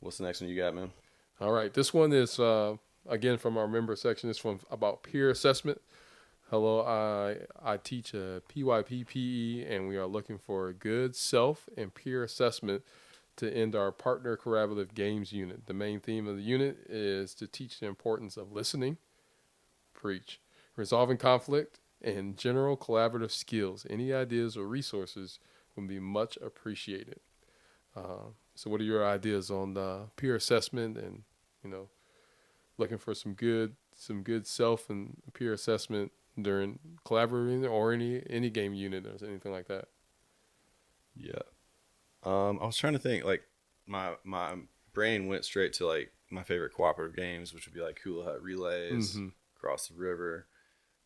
What's the next one you got, man? All right. This one is, again, from our member section. This one about peer assessment. Hello, I teach a PYP and we are looking for a good self and peer assessment to end our partner collaborative games unit. The main theme of the unit is to teach the importance of listening, preach, resolving conflict, and general collaborative skills. Any ideas or resources would be much appreciated. So what are your ideas on peer assessment and, you know, looking for some good self and peer assessment during collaborating or any game unit or anything like that? Yeah. I was trying to think, like, my brain went straight to, like, my favorite cooperative games, which would be, like, Hula Hut Relays, Across the River.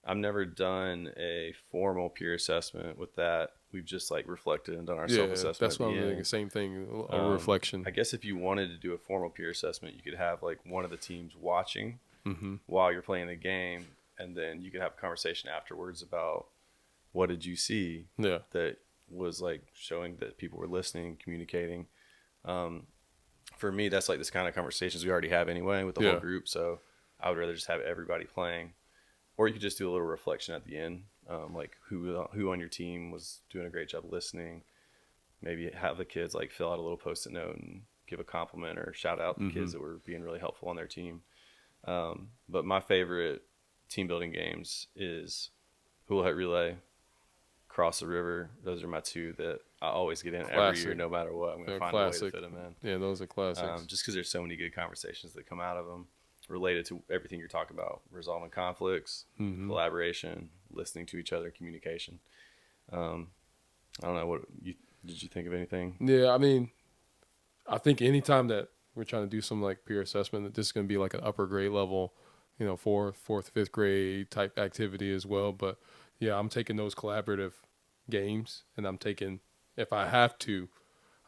I've never done a formal peer assessment with that. We've just, like, reflected and done our self-assessment that's at the what I'm end. thinking. Same thing, a reflection. I guess if you wanted to do a formal peer assessment, you could have, like, one of the teams watching Mm-hmm. while you're playing the game, and then you could have a conversation afterwards about what did you see Yeah. that was, like, showing that people were listening, communicating. For me, that's like this kind of conversations we already have anyway with the whole group. So I would rather just have everybody playing, or you could just do a little reflection at the end, like who on your team was doing a great job listening. Maybe have the kids like fill out a little post-it note and give a compliment or shout out the kids that were being really helpful on their team. But my favorite team building games is Hula Hut Relay, Across the River. Those are my two that I always get in every year, no matter what. I'm going to find a way to fit them in. Yeah, those are classics. Just because there's so many good conversations that come out of them related to everything you're talking about: resolving conflicts, collaboration, listening to each other, communication. I don't know, did you think of anything? Yeah, I mean, I think anytime that we're trying to do some like peer assessment, that this is going to be like an upper grade level, you know, fourth, fifth grade type activity as well. But yeah, I'm taking those collaborative games and I'm taking, if I have to,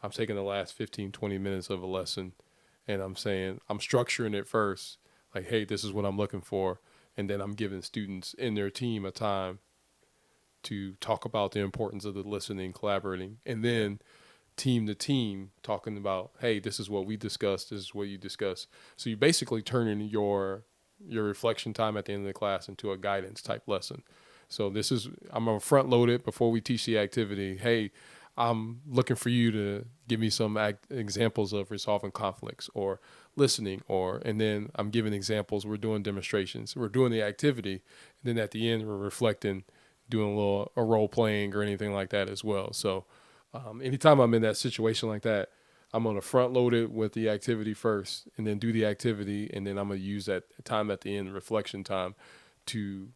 I'm taking the last 15, 20 minutes of a lesson and I'm saying, I'm structuring it first. Like, hey, this is what I'm looking for. And then I'm giving students in their team a time to talk about the importance of the listening, collaborating, and then team to team talking about, hey, this is what we discussed, this is what you discussed. So you basically turning your reflection time at the end of the class into a guidance type lesson. So I'm going to front load it before we teach the activity. Hey, I'm looking for you to give me some examples of resolving conflicts or listening, and then I'm giving examples. We're doing demonstrations. We're doing the activity. And then at the end, we're reflecting, doing a role playing or anything like that as well. So anytime I'm in that situation like that, I'm going to front load it with the activity first and then do the activity. And then I'm going to use that time at the end, reflection time, to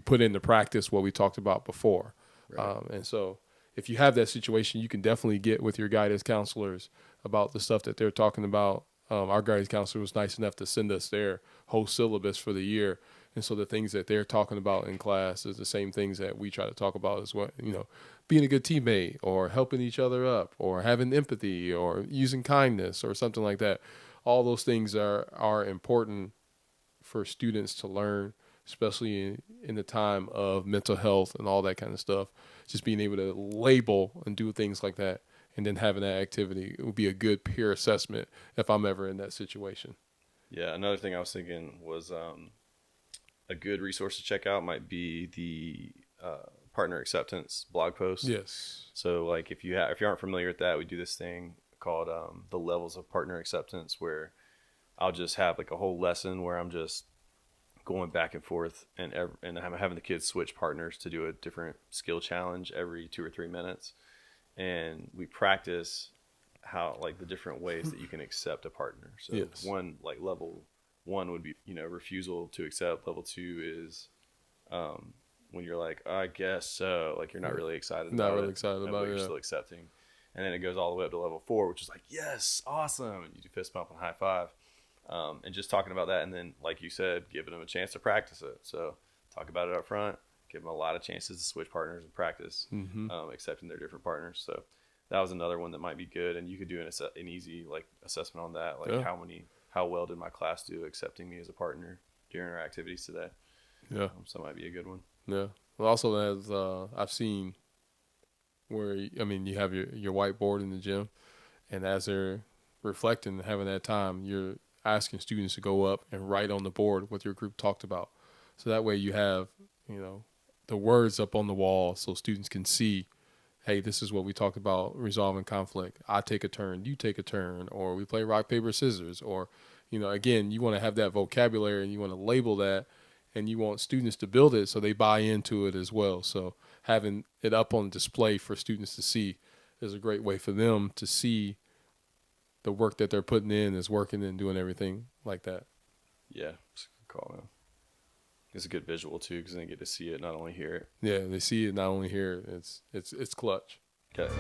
put into practice what we talked about before. Right. And so if you have that situation, you can definitely get with your guidance counselors about the stuff that they're talking about. Our guidance counselor was nice enough to send us their whole syllabus for the year. And so the things that they're talking about in class is the same things that we try to talk about as well. You know, being a good teammate or helping each other up or having empathy or using kindness or something like that. All those things are important for students to learn, especially in the time of mental health and all that kind of stuff. Just being able to label and do things like that and then having that activity, it would be a good peer assessment if I'm ever in that situation. Yeah, another thing I was thinking was a good resource to check out might be the partner acceptance blog post. Yes. So, like, if you aren't familiar with that, we do this thing called the levels of partner acceptance, where I'll just have like a whole lesson where I'm just going back and forth and I'm having the kids switch partners to do a different skill challenge every 2 or 3 minutes, and we practice how, like, the different ways that you can accept a partner. So yes. Level 1 would be, refusal to accept. Level 2 is when you're like, I guess so, like, you're not really excited about it, but you're still accepting. And then it goes all the way up to level 4, which is like, yes, awesome, and you do fist bump and high five, and just talking about that. And then, like you said, giving them a chance to practice it. So talk about it up front, give them a lot of chances to switch partners and practice accepting their different partners. So that was another one that might be good, and you could do an easy, like, assessment on that, like how well did my class do accepting me as a partner during our activities today. So it might be a good one. Well, also, as I've seen, where you have your whiteboard in the gym, and as they're reflecting and having that time, you're asking students to go up and write on the board what your group talked about. So that way you have, the words up on the wall so students can see, hey, this is what we talked about resolving conflict. I take a turn, you take a turn, or we play rock, paper, scissors. Or, again, you want to have that vocabulary and you want to label that, and you want students to build it so they buy into it as well. So having it up on display for students to see is a great way for them to see the work that they're putting in is working and doing everything like that. Yeah, it's a good call, man. It's a good visual too, because they get to see it, not only hear it. Yeah, they see it, not only hear it. It's clutch. Okay.